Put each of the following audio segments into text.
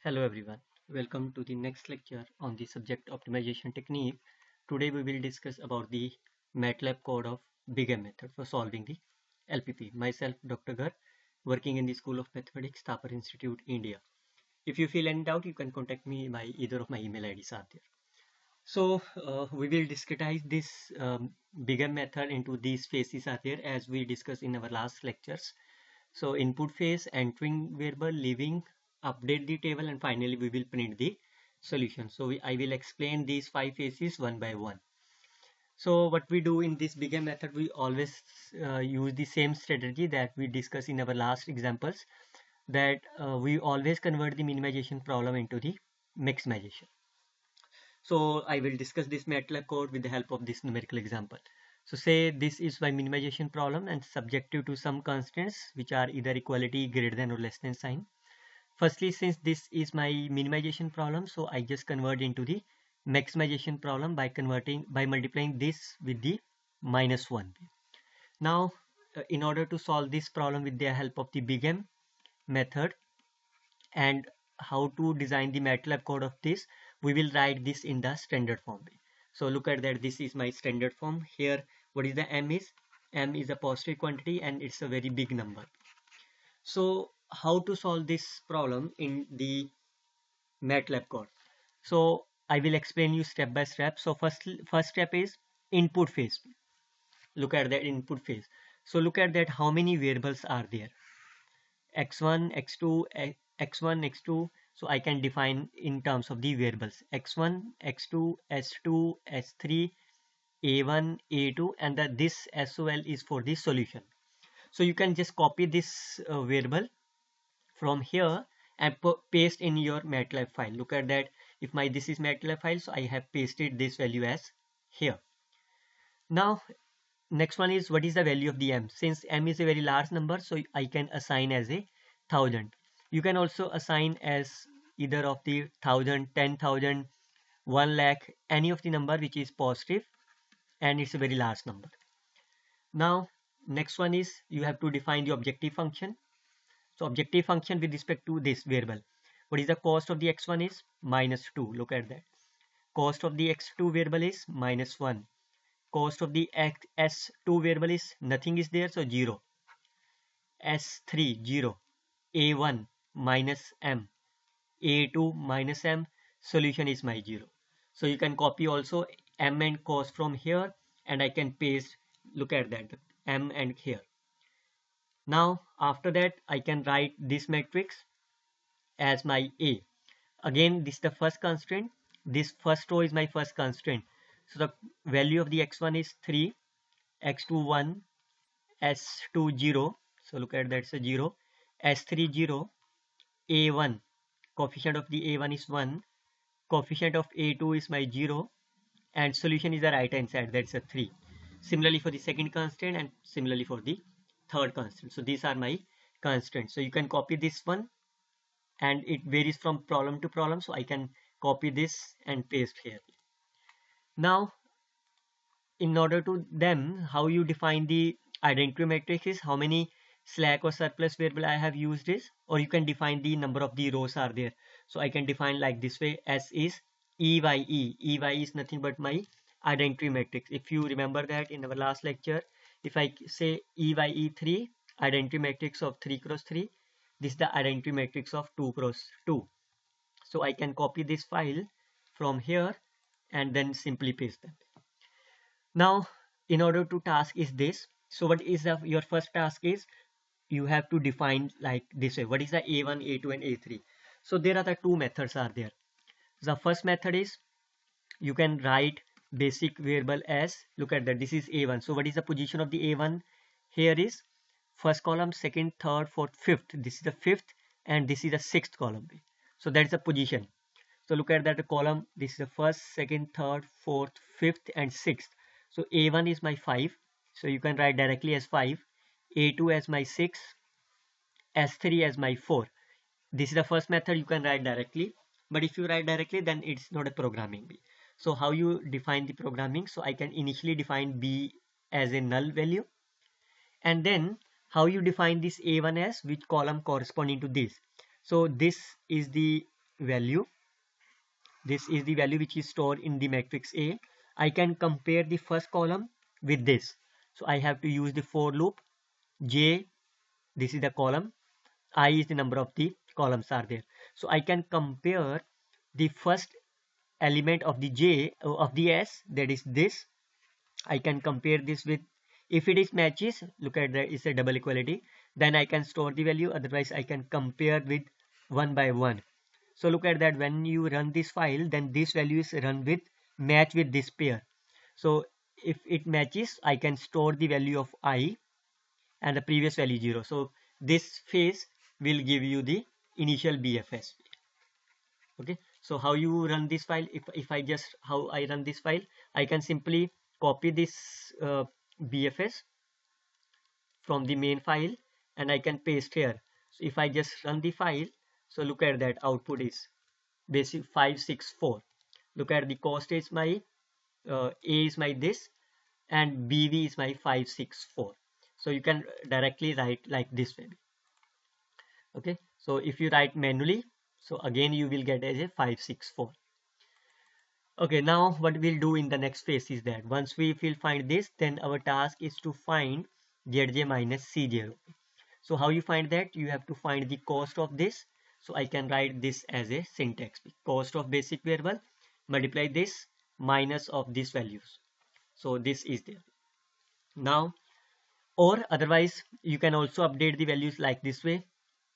Hello everyone, welcome to the next lecture on the subject optimization technique. Today we will discuss about the MATLAB code of big M method for solving the LPP. Myself Dr. Gar, working in the School of Mathematics, Thapar Institute, India. If you feel any doubt, you can contact me by either of my email IDs are there. So we will discretize this big M method into these phases are there as we discussed in our last lectures. So input phase, entering variable, leaving, update the table, and finally we will print the solution. So I will explain these 5 phases one by one. So what we do in this bigger method, we always use the same strategy that we discussed in our last examples, that we always convert the minimization problem into the maximization. So I will discuss this MATLAB code with the help of this numerical example. So say this is my minimization problem and subjective to some constants which are either equality, greater than or less than sign. Firstly, since this is my minimization problem, so I just convert into the maximization problem by multiplying this with the -1. Now, in order to solve this problem with the help of the big M method and how to design the MATLAB code of this, we will write this in the standard form. So look at that, this is my standard form. Here, what is the M is? M is a positive quantity and it's a very big number. So how to solve this problem in the MATLAB code? So I will explain you step by step. So first step is input phase. Look at that input phase. So look at that, how many variables are there? X1, X2, X1, X2. So I can define in terms of the variables X1, X2, S2, S3, A1, A2, and this SOL is for the solution. So you can just copy this variable from here and paste in your MATLAB file. Look at that. If this is MATLAB file, so I have pasted this value as here. Now next one is, what is the value of the M? Since M is a very large number, so I can assign as 1,000. You can also assign as either of the 1,000, 10,000, 1 lakh, any of the number which is positive and it's a very large number. Now next one is, you have to define the objective function. So objective function with respect to this variable. What is the cost of the x1 is -2. Look at that. Cost of the x2 variable is -1. Cost of the s2 variable is nothing is there, so 0. S3 0. A1 minus m. A2 minus m. Solution is my 0. So you can copy also m and cost from here and I can paste. Look at that, m and here. Now after that I can write this matrix as my A. Again, this is the first constraint. This first row is my first constraint. So the value of the x1 is 3, x2 1, s2 0. So look at that, it's a 0, s3 0, a1. Coefficient of the a1 is 1. Coefficient of a2 is my 0. And solution is the right hand side, that's a 3. Similarly for the second constraint and similarly for the third constraint. So these are my constraints. So you can copy this one and it varies from problem to problem. So I can copy this and paste here. Now in order to then, how you define the identity matrix is how many slack or surplus variable I have used is, or you can define the number of the rows are there. So I can define like this way, S is EYE. EY is nothing but my identity matrix. If you remember that in our last lecture, if I say EYE3, identity matrix of 3 cross 3, this is the identity matrix of 2 cross 2. So I can copy this file from here and then simply paste them. Now in order to task is this. So what is your first task is, you have to define like this way. What is the A1, A2 and A3? So there are the two methods are there. The first method is, you can write basic variable as, look at that, this is A1. So what is the position of the A1? Here is first column, second, third, fourth, fifth. This is the fifth and this is the sixth column. So that's the position. So look at that, the column, this is the first, second, third, fourth, fifth and sixth. So A1 is my 5. So you can write directly as 5. A2 as my 6. S3 as my 4. This is the first method, you can write directly. But if you write directly, then it's not a programming B. So how you define the programming? So I can initially define B as a null value. And then how you define this A1 as, which column corresponding to this. So this is the value. This is the value which is stored in the matrix A. I can compare the first column with this. So I have to use the for loop. J, this is the column. I is the number of the columns are there. So I can compare the first element of the J of the S, that is this. I can compare this with, if it is matches, look at that, it's a double equality, then I can store the value, otherwise I can compare with one by one. So look at that, when you run this file, then this value is run with match with this pair. So if it matches, I can store the value of I and the previous value 0. So this phase will give you the initial BFS. Okay, so how you run this file? If I just how I run this file, I can simply copy this BFS from the main file and I can paste here. So if I just run the file, so look at that, output is basic 564. Look at the cost is my A is my this and BV is my 564. So you can directly write like this way. Okay, so if you write manually, so again you will get as a 564. Okay, now what we'll do in the next phase is that once we will find this, then our task is to find Zj minus C0. So how you find that? You have to find the cost of this. So I can write this as a syntax. Cost of basic variable, multiply this minus of these values. So this is there. Now, or otherwise, you can also update the values like this way.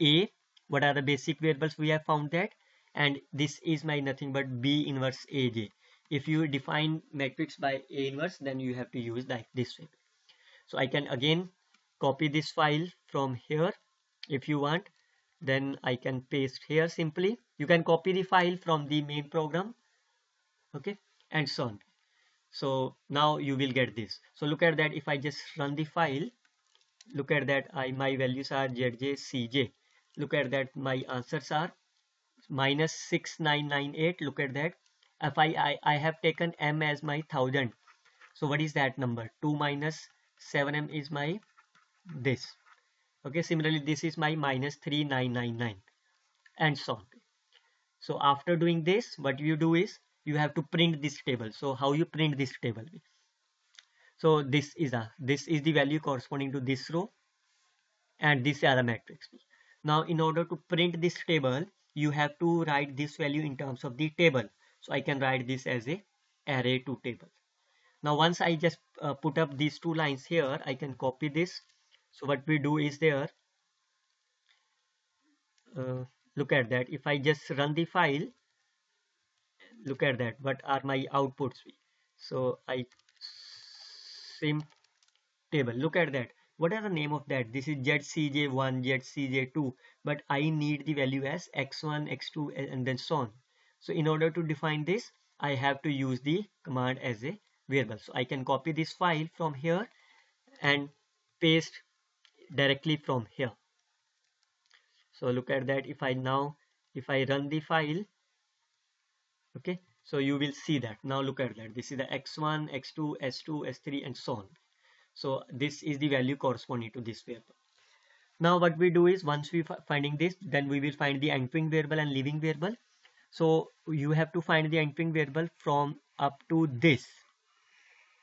A, what are the basic variables we have found that, and this is my nothing but B inverse AJ. If you define matrix by A inverse, then you have to use like this way. So I can again copy this file from here if you want, then I can paste here simply. You can copy the file from the main program, okay, and so on. So now you will get this. So look at that, if I just run the file, look at that, my values are Zj, Cj. Look at that, my answers are minus 6998. Look at that. If I have taken M as my 1000. So what is that number? 2 minus 7M is my this. Okay, similarly this is my minus 3999 and so on. So after doing this, what you do is you have to print this table. So how you print this table? So this is the value corresponding to this row and this is the matrix. Now in order to print this table, you have to write this value in terms of the table. So I can write this as a array to table. Now once I just put up these two lines here, I can copy this. So what we do is there, look at that, if I just run the file, look at that, what are my outputs? So I sim table, look at that, what are the name of that? This is ZCJ1, ZCJ2, but I need the value as x1, x2 and then so on. So in order to define this, I have to use the command as a variable. So I can copy this file from here and paste directly from here. So look at that, if I run the file, okay, so you will see that. Now look at that, this is the x1, x2, s2, s3 and so on. So this is the value corresponding to this variable. Now what we do is, once we finding this, then we will find the entering variable and leaving variable. So you have to find the entering variable from up to this.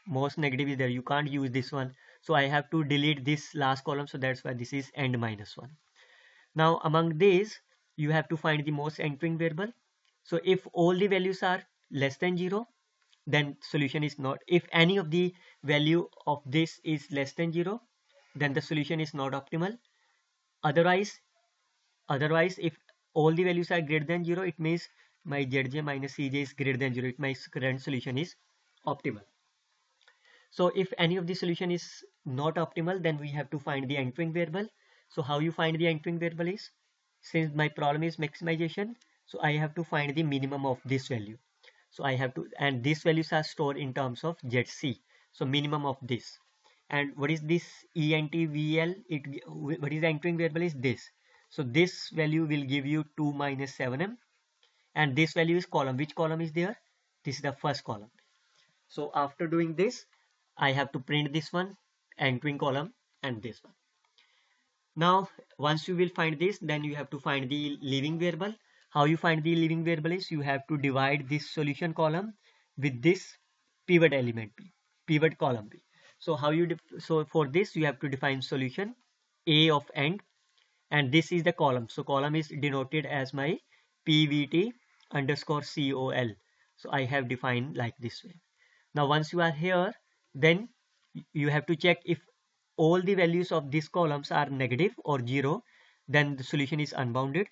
Most negative is there, you can't use this one. So I have to delete this last column, so that's why this is end minus 1. Now among these, you have to find the most entering variable. So if all the values are less than 0, then solution is not. If any of the value of this is less than 0, then the solution is not optimal. Otherwise, if all the values are greater than 0, it means my Zj minus Cj is greater than 0. It means current solution is optimal. So if any of the solution is not optimal, then we have to find the entering variable. So how you find the entering variable is, since my problem is maximization, so I have to find the minimum of this value. So I have to, and these values are stored in terms of ZC. So minimum of this. And what is this ENTVL? What is the entering variable is this. So this value will give you 2 minus 7M. And this value is column. Which column is there? This is the first column. So after doing this, I have to print this one, entering column, and this one. Now once you will find this, then you have to find the leaving variable. How you find the living variable is you have to divide this solution column with this pivot element B, pivot column B. So how you so for this you have to define solution A of n, and this is the column. So column is denoted as my PVT underscore COL. So I have defined like this way. Now once you are here, then you have to check if all the values of these columns are negative or 0, then the solution is unbounded.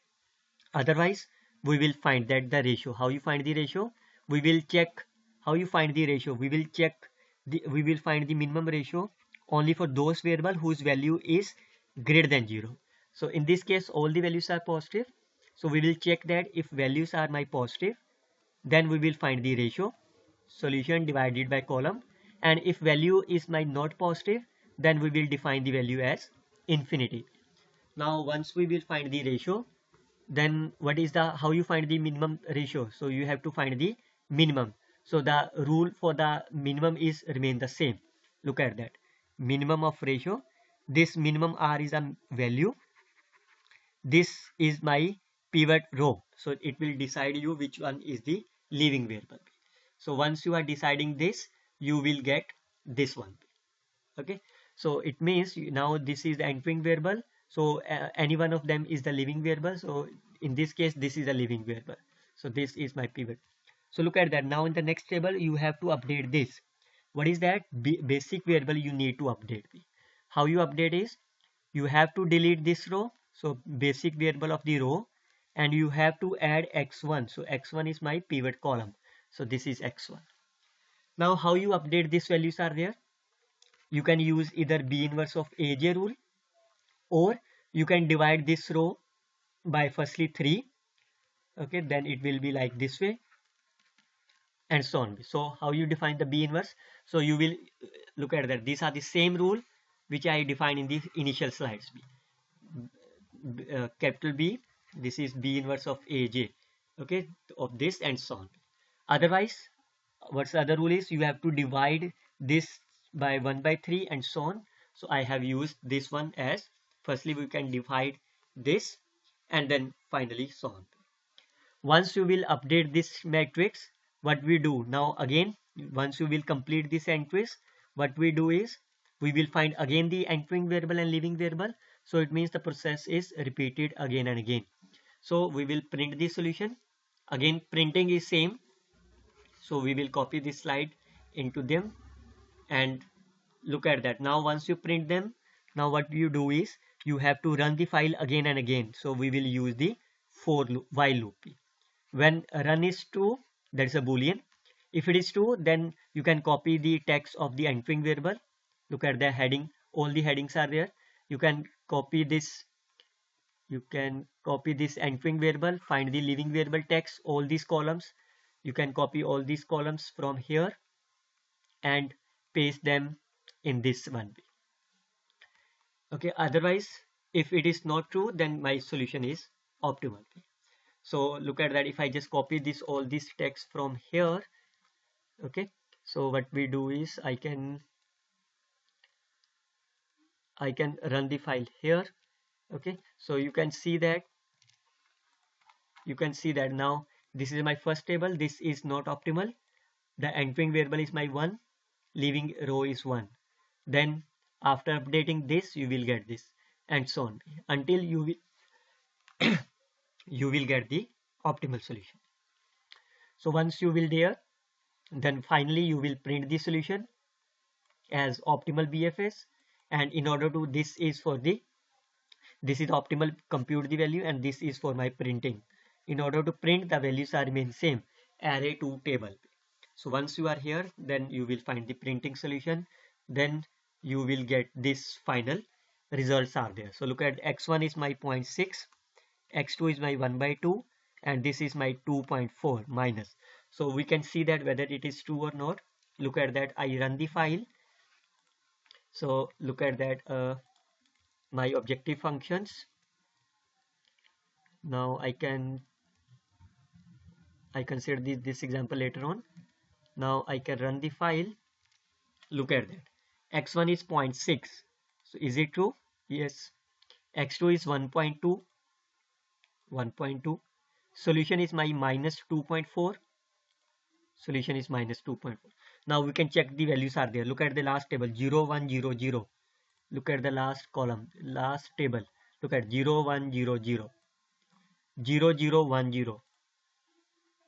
Otherwise, we will find that the ratio. How you find the ratio? We will check how you find the ratio. We will find the minimum ratio only for those variable whose value is greater than 0. So in this case, all the values are positive. So we will check that if values are my positive, then we will find the ratio, solution divided by column, and if value is my not positive, then we will define the value as infinity. Now once we will find the ratio, then what is the how you find the minimum ratio? So you have to find the minimum. So the rule for the minimum is remain the same. Look at that, minimum of ratio. This minimum r is a value, this is my pivot row, so it will decide you which one is the leaving variable. So once you are deciding this, you will get this one. Okay, so it means now this is the entering variable, so any one of them is the leaving variable. So in this case, this is a leaving variable, so this is my pivot. So look at that. Now in the next table you have to update this. What is that? Basic variable you need to update. How you update is you have to delete this row, so basic variable of the row, and you have to add x1. So x1 is my pivot column, so this is x1. Now how you update these values are there? You can use either B inverse of AJ rule, or you can divide this row by firstly 3. Okay, then it will be like this way, and so on. So how you define the B inverse? So you will look at that. These are the same rule which I defined in the initial slides. Capital B, this is B inverse of AJ, okay, of this, and so on. Otherwise, what's the other rule is you have to divide this by 1/3 and so on. So I have used this one as firstly we can divide this, and then finally so on. Once you will update this matrix, what we do now again, once you will complete this entries, what we do is we will find again the entering variable and leaving variable. So it means the process is repeated again and again. So we will print the solution. Again, printing is same. So we will copy this slide into them and look at that. Now once you print them, now what you do is you have to run the file again and again. So we will use the while loop. When run is true, that is a boolean. If it is true, then you can copy the text of the entering variable. Look at the heading, all the headings are there. You can copy this entering variable, find the leaving variable text, all these columns. You can copy all these columns from here and paste them in this one. Okay, otherwise if it is not true, then my solution is optimal. So look at that. If I just copy this all this text from here, okay, so what we do is I can run the file here. Okay, so you can see that now this is my first table. This is not optimal. The entering variable is my 1, leaving row is 1. Then after updating this, you will get this, and so on until you will you will get the optimal solution. So once you will there, then finally you will print the solution as optimal BFS, and in order to this is optimal, compute the value, and this is for my printing. In order to print, the values are remain same, array to table. So once you are here, then you will find the printing solution, then you will get this final results are there. So look at x1 is my 0.6, x2 is my 1/2, and this is my 2.4 minus. So we can see that whether it is true or not. Look at that. I run the file. So look at that, my objective functions. Now I consider this example later on. Now I can run the file. Look at that. X1 is 0.6. So is it true? Yes. X2 is 1.2. Solution is my minus 2.4. Solution is minus 2.4. Now we can check the values are there. Look at the last table 0 1 0 0. Look at the last column, last table. Look at 0 1 0 0 0 0 1 0.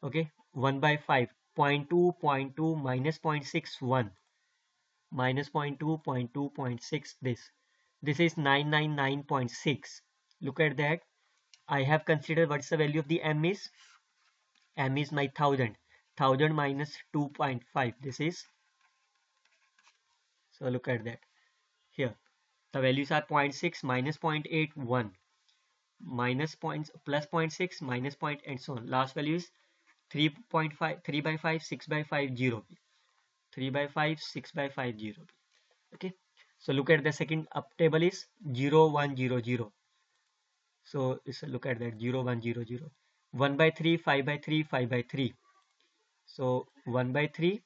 Okay, 1 by 5 0.2 0.2 minus 0.61 minus 0.2 0.2 0.6. This is 999.6. Look at that. I have considered what's the value of the m is. M is my 1000 minus 2.5. This is, so look at that here. The values are 0.6 minus 0.81 minus points plus 0.6 minus point and so on. Last value is 3.5 3 by 5 6 by 5 0 3 by 5 6 by 5 0. Okay, so look at the second up table is 0 1 0 0. So look at that 0 1 0 0. 1 by 3 5 by 3 5 by 3. So 1 by 3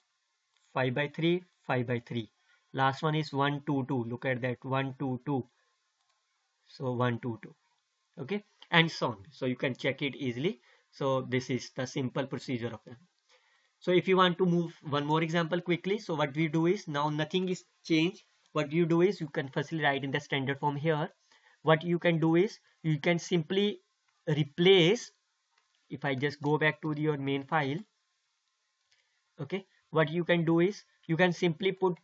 5 by 3 5 by 3. Last one is 1 2 2. Look at that 1 2 2. So 1 2 2. Okay, and so on. So you can check it easily. So this is the simple procedure of them. So if you want to move one more example quickly, so what we do is, now nothing is changed. What you do is, you can firstly write in the standard form here. What you can do is, you can simply replace, if I just go back to your main file, okay, what you can do is, you can simply put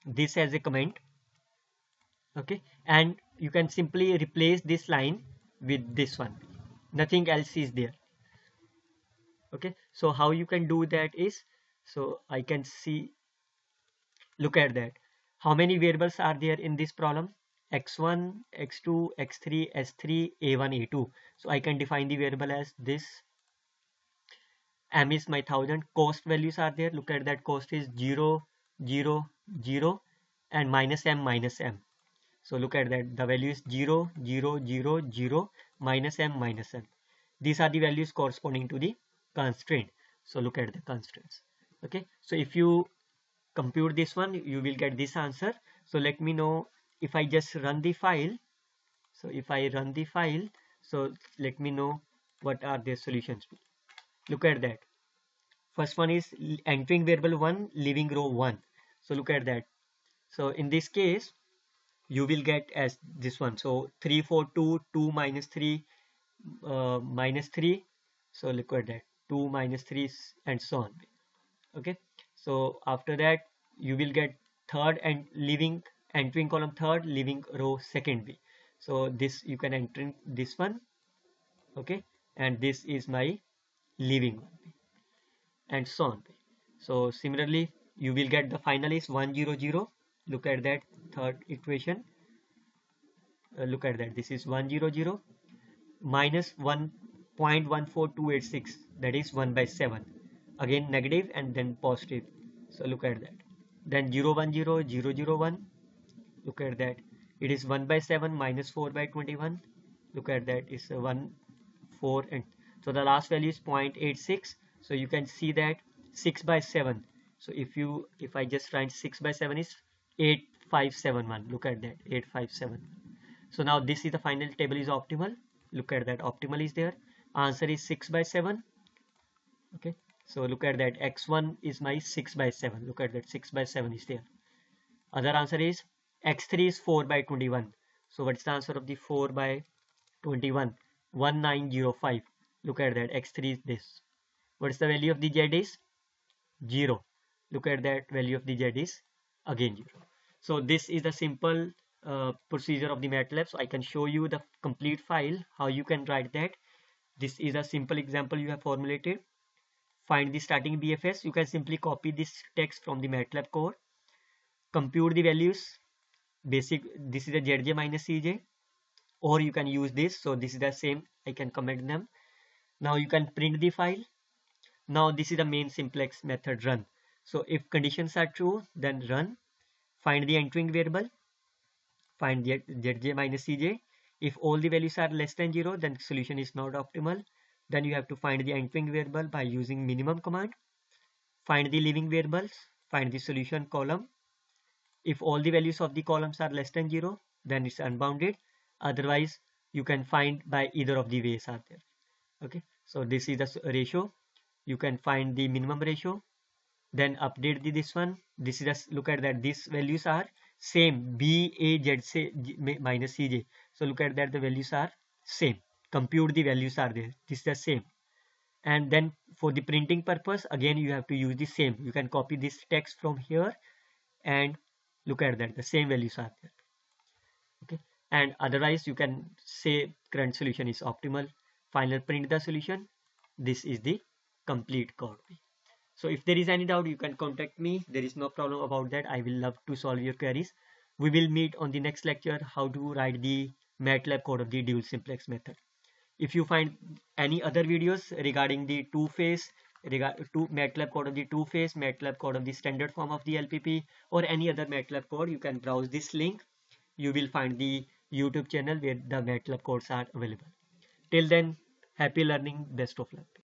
this as a comment, okay, and you can simply replace this line with this one. Nothing else is there. Okay, so how you can do that is, so I can see, look at that, how many variables are there in this problem? X1, X2, X3, S3, A1, A2. So I can define the variable as this. M is my 1000. Cost values are there. Look at that, cost is 0 0 0 and minus m minus m. So look at that, the value is 0 0 0 0 minus m minus m. These are the values corresponding to the constraint. So look at the constraints. Okay, so if you compute this one, you will get this answer. So let me know if I just run the file. So if I run the file, so let me know what are the solutions. Look at that. First one is entering variable 1, leaving row 1. So look at that. So in this case, you will get as this one. So 3 4 2 2 minus 3 minus 3. So look at that, 2 minus 3 and so on. Okay, so after that you will get third and leaving, entering column third, leaving row second way. So this you can enter this one, okay, and this is my leaving one, and so on. So similarly you will get the final is 1 0 0. Look at that third equation. Look at that, this is 1 0 0 minus 1.14286, that is 1 by 7, again negative and then positive. So look at that, then 0 1 0 0 0 1. Look at that, it is 1 by 7 minus 4 by 21. Look at that, is 1 4, and so the last value is 0.86. So you can see that 6 by 7. So if I just write 6 by 7 is 8571. Look at that, 8571. So now this is the final table is optimal. Look at that, optimal is there. Answer is 6 by 7. Okay, so look at that, x1 is my 6 by 7. Look at that, 6 by 7 is there. Other answer is x3 is 4 by 21. So what's the answer of the 4 by 21? 1905. Look at that, x3 is this. What's the value of the z is? 0. Look at that, value of the z is again 0. So this is the simple procedure of the MATLAB. So I can show you the complete file, how you can write that. This is a simple example you have formulated. Find the starting BFS. You can simply copy this text from the MATLAB code. Compute the values. Basic, this is a ZJ minus CJ, or you can use this. So this is the same, I can comment them. Now you can print the file. Now this is the main simplex method, run. So if conditions are true, then run. Find the entering variable. Find the ZJ minus CJ. If all the values are less than 0, then solution is not optimal. Then you have to find the entering variable by using minimum command. Find the leaving variables. Find the solution column. If all the values of the columns are less than 0, then it's unbounded. Otherwise, you can find by either of the ways are there. Okay, so this is the ratio. You can find the minimum ratio, then update this one. This is just, look at that, these values are same, b a z say minus cj. So look at that, the values are same. Compute the values are there, this is the same. And then for the printing purpose, again you have to use the same. You can copy this text from here and look at that, the same values are there. Okay, and otherwise you can say current solution is optimal, final print the solution. This is the complete code. So if there is any doubt, you can contact me. There is no problem about that. I will love to solve your queries. We will meet on the next lecture how to write the MATLAB code of the dual simplex method. If you find any other videos regarding the two-phase, MATLAB code of the two-phase, MATLAB code of the standard form of the LPP, or any other MATLAB code, you can browse this link. You will find the YouTube channel where the MATLAB codes are available. Till then, happy learning, best of luck.